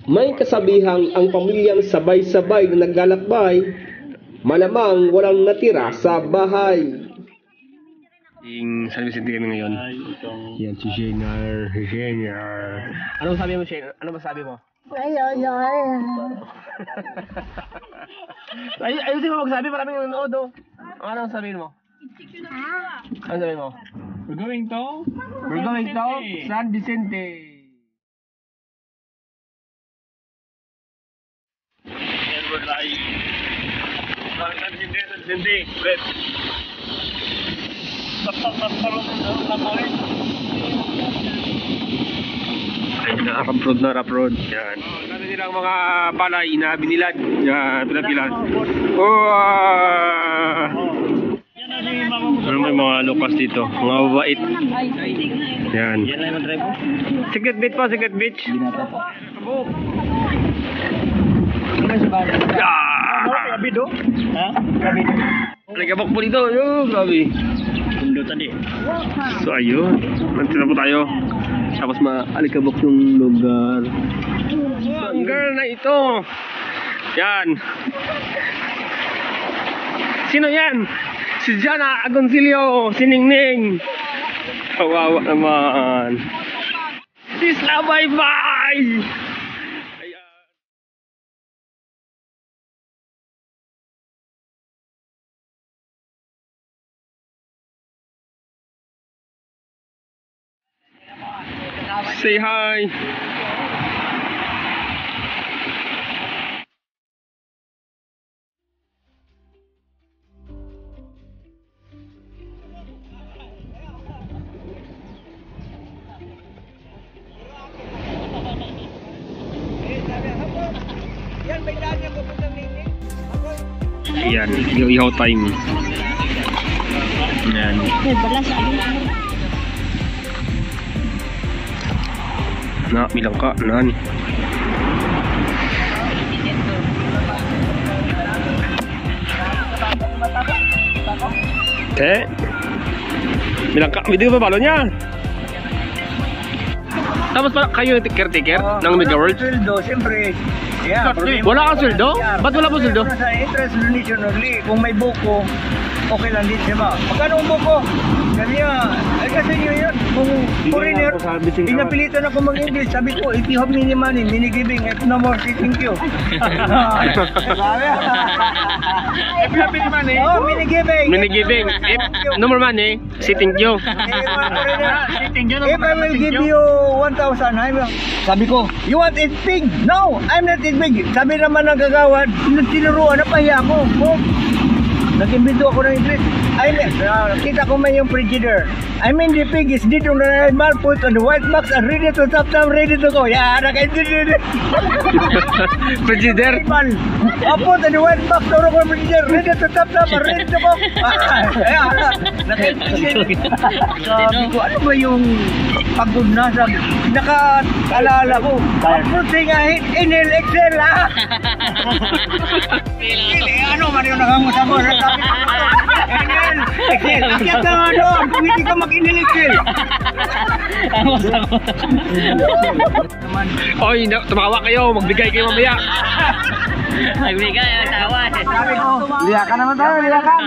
May kasabihang ang pamilyang sabay-sabay na naglalakbay, malamang walang natira sa bahay. San Vicente kami ngayon. Yan si Shenar. Ano sabi mo, Shenar? Ano masabi mo? Ayusin mo magsabi, maraming nanonood oh. Ano sabihin mo? Ano sabihin mo? We're going to San Vicente. And we're live. San Vicente. Great. Rough road. Yan. Dami nilang mga palay na binilad. Yan, pinapilan. May mga lokas dito. Mga babait. Yan. Secret beach pa, secret beach. Kabido? Ha? Kabido. Nagabok po dito. Grabe. So ayun, nandito na po tayo. Tapos maalikabok yung lugar. So ang girl na ito, yan. Sino yan? Si Jana Agoncillo, si Ningning. Kawawa naman. Isla, bye-bye! Say hi. Ayan, ihaw time. Ayan. Na, bilang ka, nan. Bilang ka, hindi ba balon niya? Tapos pa kayo caretaker ng Mega World? Sweldo, siyempre. Yeah, wala kang sweldo? Ba't wala po sweldo? Sa interest donation only. Kung may buko, okay lang din siya. Magkano ang buko? Sabi niya, ay kasi nyo yun. Kung foreigner, pinapilitan ako mag-English. Sabi ko, if you have many money, mini giving, if no more, say thank you. If you have many money, oh, mini giving. Mini giving. If no more money, say thank you. If I will give you 1,000, sabi ko, you want it big? No, I'm not it big. Sabi naman ng gagawad, tinuruan na pahiya ako. Nag-imbento ako ng English. Kita ko may yung frigidaire. I mean the pig is dead on the animal, put on the white box and ready to tap tap, ready to go. Yeah, nag-imbento. Frigidaire? I put on the white box, turo ko frigidaire, ready to tap tap, ready to go. Nag-imbento. Sabi ko, ano ba yung pagod na? Sabi, nakaalala ko. Pagputi nga, inhale, exhale. Ano man yung nakamusa mo? Inhale, exhale. Akyat ka nga doon, kung hindi ka mag-inhale, exhale. Oy, tumawa kayo, magbigay kayo mamaya. Nagbigay ang tawa. Sabi ko, liyakan naman tayo, liyakan.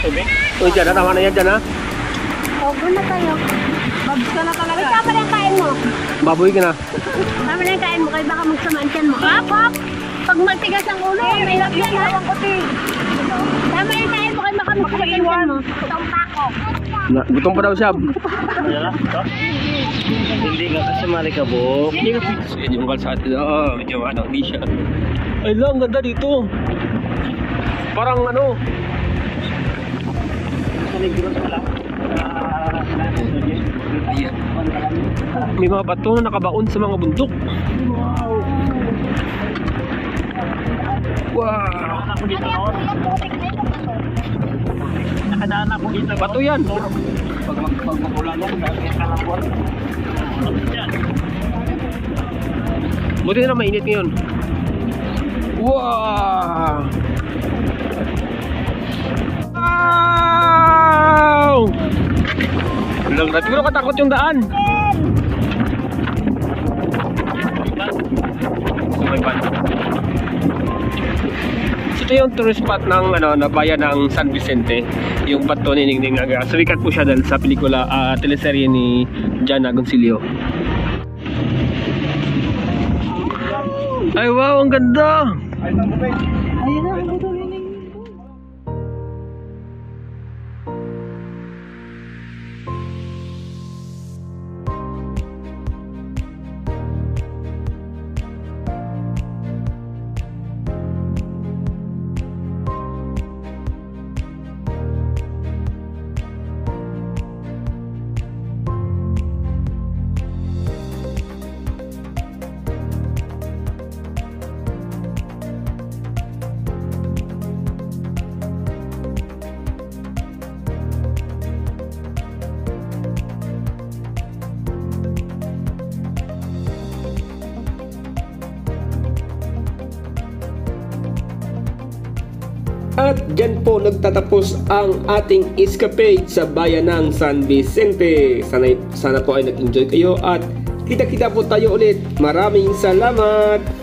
tubig? O dyan ha, tama na yan dyan ha. Ogo na tayo. Babs ka na talaga. Ay, tama na yung kain mo. Baboy ka na. Tama na yung kain mo, kaya baka magsamaan tiyan mo. Hop! Pag matigas ang ulo, may hirap yan ha. Tama na yung kain mo, kaya baka magsamaan tiyan mo. Itong pako. Gutom pa daw siya. Hindi ka kasi malikabok. Hindi ka pitas. Yan yung kalsada. Oo, medyo ano, hindi siya. Ay lang, ganda dito. Parang ano. Ayan. May mga bato na nakabaon sa mga bundok. Wow. Nakadaan ako dito. Bato yan. Pag magulan mo, gagawin ka lang po. Buti na lang mainit ngayon. Wow! Wow! Lang natin ko katakot yung daan. So, ito yung tourist spot ng na bayan ng San Vicente, yung bato ni Ningning Naga. Sumikat po siya dahil sa pelikula teleserye ni Jan Agoncillo. Ay wow, ang ganda! Ayun na, ang gusto ni Ning. At dyan po nagtatapos ang ating escapade sa bayan ng San Vicente. Sana po ay nag-enjoy kayo at kita-kita po tayo ulit. Maraming salamat!